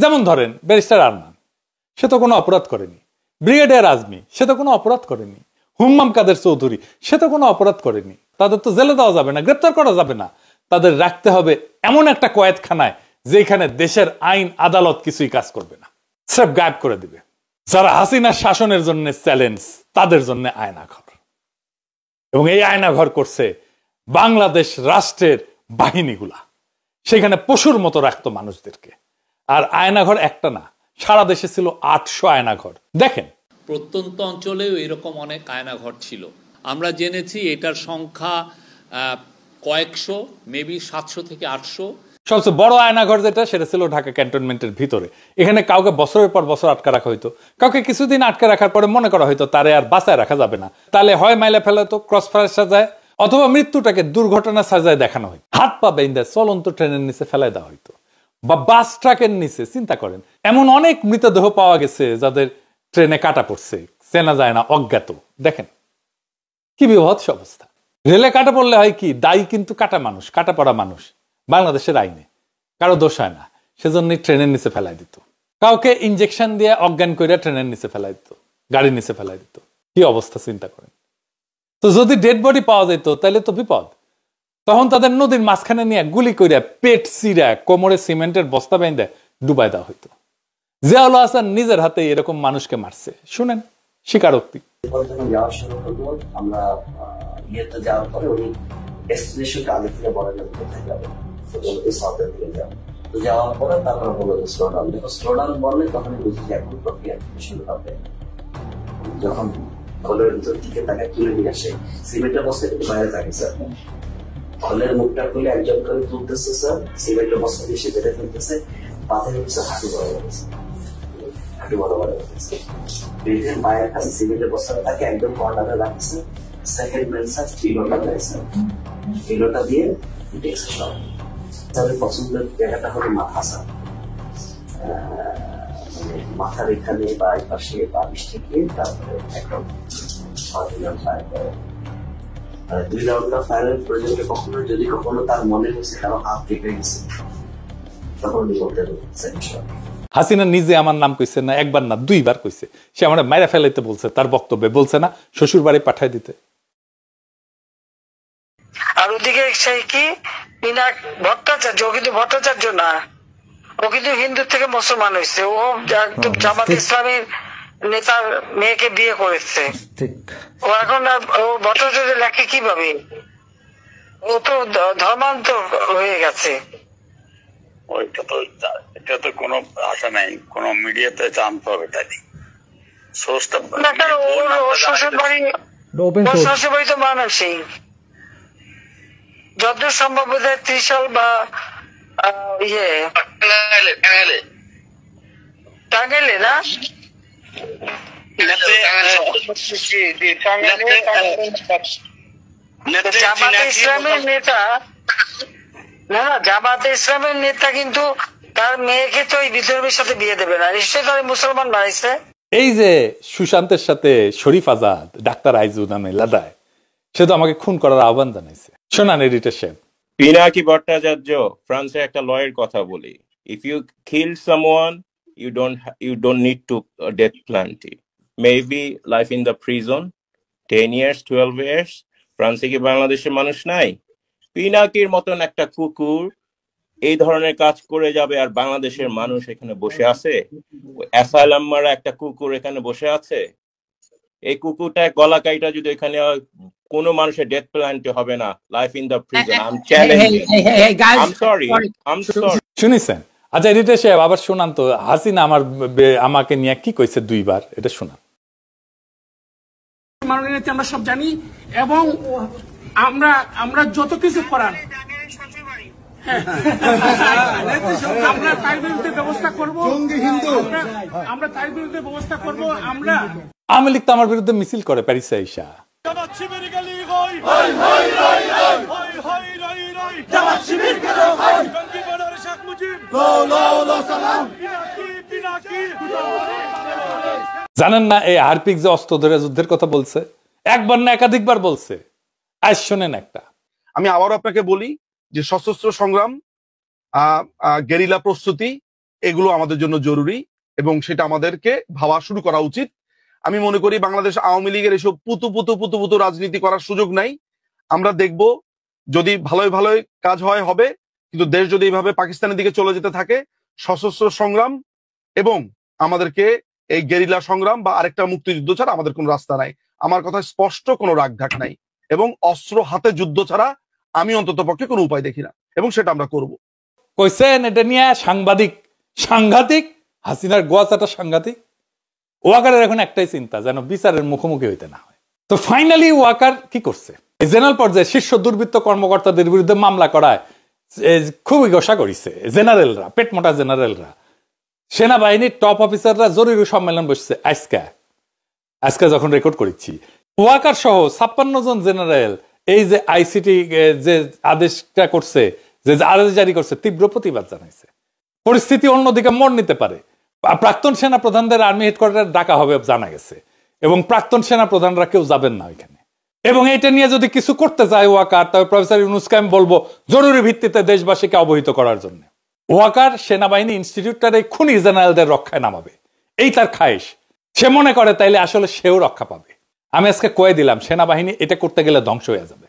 যেমন ধরেন ব্যারিস্টার আরমান, সে তো কোনো অপরাধ করেনি। ব্রিগেডিয়ার আজমি, সে তো কোনো অপরাধ করেনি। হুম্মাম কাদের চৌধুরী, সে তো কোনো অপরাধ করেনি। তাদের তো জেলে দেওয়া যাবে না, গ্রেপ্তার করা যাবে না। তাদের রাখতে হবে এমন একটা কয়েদখানায় যেখানে দেশের আইন আদালত কিছুই কাজ করবে না, সব গায়েব করে দিবে। যারা হাসিনার শাসনের জন্য চ্যালেঞ্জ, তাদের জন্য আয়নাঘর। এবং এই আয়নাঘর করছে বাংলাদেশ রাষ্ট্রের বাহিনীগুলা। সেখানে পশুর মতো রাখতো মানুষদেরকে। আর আয়নাঘর একটা না, সারা দেশে ছিল 800 আয়নাঘর। দেখেন, প্রত্যন্ত অঞ্চলেও এরকম অনেক আয়নাঘর ছিল। আমরা জেনেছি এটার সংখ্যা কয়েকশো, মেবি 700 থেকে 800। সবচেয়ে বড় আয়নাঘর যেটা, সেটা ছিল ঢাকা ক্যান্টনমেন্টের ভিতরে। এখানে কাউকে বছরের পর বছর আটকে রাখা হইতো। কাউকে কিছুদিন আটকে রাখার পরে মনে করা হইতো তারে আর বাঁচায় রাখা যাবে না, তাহলে হয় মাইলে ফেলাতো, ক্রস ফায়ার সাজায়, অথবা মৃত্যুটাকে দুর্ঘটনা সাজায় দেখানো হইতো। হাত পা বেঁধে চলন্ত ট্রেনের নিচে ফেলাই দেওয়া হইতো, বা বাস ট্রাকের নিচে। চিন্তা করেন, এমন অনেক মৃতদেহ পাওয়া গেছে যাদের ট্রেনে কাটা পড়ছে, চেনা যায় না, অজ্ঞাত। দেখেন কি বিভৎস অবস্থা। রেলে কাটা পড়লে হয় কি, দায়ী কিন্তু কাটা মানুষ, কাটা পড়া মানুষ। বাংলাদেশের আইনে কারো দোষ হয় না, সেজন্যই ট্রেনের নিচে ফেলাই দিত। কাউকে ইনজেকশন দিয়ে অজ্ঞান করে ট্রেনের নিচে ফেলাই দিত, গাড়ির নিচে ফেলাই দিত। কি অবস্থা চিন্তা করেন। তো যদি ডেড বডি পাওয়া যেত তাহলে তো বিপদ। তখন তাদের নদীর মাঝখানে নিয়ে গুলি করে, পেট চিরা, কোমরে সিমেন্টের বস্তা বেঁধে ডুবাই দেওয়া হইতো। জিয়াউল হাসান নিজের হাতে এরকম মানুষকে মারছে। শুনেন স্বীকারোক্তি। আমরা ইয়েতে যাওয়ার পরে উনি ডেস্টিনেশনটা আগে থেকে বলে যাবে কোথায় যাবে, সাউথের দিকে যাবে। তো যাওয়ার পরে তারপরে বললো যে স্লো ডাউন। দেখো স্লো ডাউন বললে তখন বুঝি যে এখন প্রক্রিয়া শুরু হবে। যখন কলের ভিতর দিকে তাকে তুলে নিয়ে আসে, সিমেন্টের বস্তা কিন্তু বাইরে থাকে স্যার। কলের মুখটা খুলে একজন করে তুলতেছে স্যার, সিমেন্টের বস্তা দিয়ে সে বেড়ে ফেলতেছে, পাথর হচ্ছে হাঁটু বড় গেছে, হাঁটু বড় গেছে। মায়ের কাছে সিমেন্টের বস্তাটা তাকে একদম কর্নারে রাখছে। সেকেন্ড ম্যান স্যার 3 লোটা দেয় স্যার, 3 লোটা দিয়ে দেখছে সব। তাদের পছন্দের জায়গাটা হলো মাথা স্যার, মাথার এখানে বা এই পাশে বালিশ থেকে তারপরে একদম 6 রাউন্ড ফায়ার করে। 2 রাউন্ডটা ফায়ারের প্রয়োজনে কখনো যদি কখনো তার মনে হয়েছে কারো হাত কেটে গেছে, তখন উনি বলতে পারছেন। হাসিনা নিজে আমার নাম কইছে না, একবার না 2 বার কইছে। সে আমার মাইরা ফেলাইতে বলছে, তার বক্তব্যে বলছে না শ্বশুর বাড়ি পাঠাই দিতে। আর ওদিকে সেই কি মিনাক ভট্টাচার্য, ও কিন্তু ভট্টাচার্য না, ও কিন্তু হিন্দু থেকে মুসলমান হয়েছে। ও একদম জামাত ইসলামের নেতার মেয়েকে বিয়ে করেছে। ও এখন ও ভট্টাচার্য লেখে কিভাবে? ও তো ধর্মান্তর হয়ে গেছে। এটা তো কোনো আশা নাই, কোন মিডিয়াতে জানতে হবে। তাই শ্বশুর বাড়ি তো মানুষই যত সম্ভব বোধহয় ত্রিশাল বা টাঙ্গাইলে না, জামাতে ইসলামের নেতা না, জামাতে ইসলামের নেতা কিন্তু তার মেয়েকে তো এই বিধর্মীর সাথে বিয়ে দেবে না, নিশ্চয়ই তার মুসলমান বানাইছে। এই যে সুশান্তের সাথে শরীফ আজাদ, ডাক্তার আইজু নামে লাদায়, সে তো আমাকে খুন করার আহ্বান জানাইছে। শোনান এডিটর সাহেব। পিনাকি ভট্টাচার্য ফ্রান্সে একটা লয়ের কথা বলি, if you kill someone you don't need to death penalty, maybe life in the prison 10 years 12 years। ফ্রান্সে কি বাংলাদেশের মানুষ নাই? পিনাকির মতন একটা কুকুর এই ধরনের কাজ করে যাবে আর বাংলাদেশের মানুষ এখানে বসে আছে? অ্যাসাইলাম মারা একটা কুকুর এখানে বসে আছে। এই কুকুরটা গলা কাইটা যদি এখানে কোনো মানুষের ডেথ পেনাল্টি হবে না, life in the prison. I am challenging. I am sorry. শুনিছেন? আচ্ছা এডিটর সাহেব আবার শোনান তো, হাসিনা আমাকে নিয়ে কি কইছে 2 বার, এটা শোনান। মাননীয় নেত্রী আমরা সব জানি, এবং আমরা যত কিছু করার আমরা তার বিরুদ্ধে ব্যবস্থা করবো, আমরা তার বিরুদ্ধে ব্যবস্থা করবো। আমরা আওয়ামী লীগ তো আমার বিরুদ্ধে মিছিল করে প্যারিসে আইসা। জানেন না এই হারপিক যে অস্ত্র ধরে যুদ্ধের কথা বলছে, একবার না একাধিকবার বলছে। আজ শোনেন একটা। আমি আবারও আপনাকে বলি যে সশস্ত্র সংগ্রাম, গেরিলা প্রস্তুতি এগুলো আমাদের জন্য জরুরি এবং সেটা আমাদেরকে ভাবা শুরু করা উচিত। আমি মনে করি বাংলাদেশ আওয়ামী লীগের এসব পুতু রাজনীতি করার সুযোগ নাই। আমরা দেখব যদি ভালোই ভালোই কাজ হবে, কিন্তু দেশ যদি এইভাবে পাকিস্তানের দিকে চলে যেতে থাকে, সশস্ত্র সংগ্রাম এবং আমাদেরকে এই গেরিলা সংগ্রাম বা আরেকটা মুক্তিযুদ্ধ ছাড়া আমাদের কোনো রাস্তা নাই। আমার কথা স্পষ্ট, কোনো রাগঢাক নাই এবং অস্ত্র হাতে যুদ্ধ ছাড়া আমি অন্তত পক্ষে কোনো উপায় দেখি না, এবং সেটা আমরা করব। কইছেন এটা নিয়ে সাংঘাতিক হাসিনার গোয়াচাটা সাংঘাতিক। ওয়াকারের এখন একটাই চিন্তা, যেন বিচারের মুখোমুখি হইতে না হয়। তো ফাইনালি ওয়াকার কি করছে, জেনারেল পর্যায়ে শীর্ষ দুর্বৃত্ত কর্মকর্তাদের বিরুদ্ধে মামলা করায় খুবই গোসা করিছে জেনারেলরা, পেটমোটা জেনারেলরা। সেনাবাহিনীর টপ অফিসাররা জরুরি সম্মেলন বসছে আজকে যখন রেকর্ড করেছি। ওয়াকার সহ 56 জন জেনারেল এই যে আইসিটি যে আদেশটা করছে, যে আদেশ জারি করছে, তীব্র প্রতিবাদ জানাইছে। পরিস্থিতি অন্যদিকে মোড় নিতে পারে। প্রাক্তন সেনা প্রধানদের আর্মি হেডকোয়ার্টার ডাকা হবে জানা গেছে, এবং প্রাক্তন সেনা প্রধানরা কেউ যাবেন না ওইখানে। এবং এটা নিয়ে যদি কিছু করতে চায় ওয়াকার, তবে প্রফেসর ইউনূসকে আমি বলবো জরুরি ভিত্তিতে দেশবাসীকে অবহিত করার জন্য। ওয়াকার সেনাবাহিনী ইনস্টিটিউটটার এই খুনি জেনারেলদের রক্ষায় নামাবে, এই তার খায়েশ। সে মনে করে তাইলে আসলে সেও রক্ষা পাবে। আমি আজকে কয়ে দিলাম, সেনাবাহিনী এটা করতে গেলে ধ্বংস হয়ে যাবে।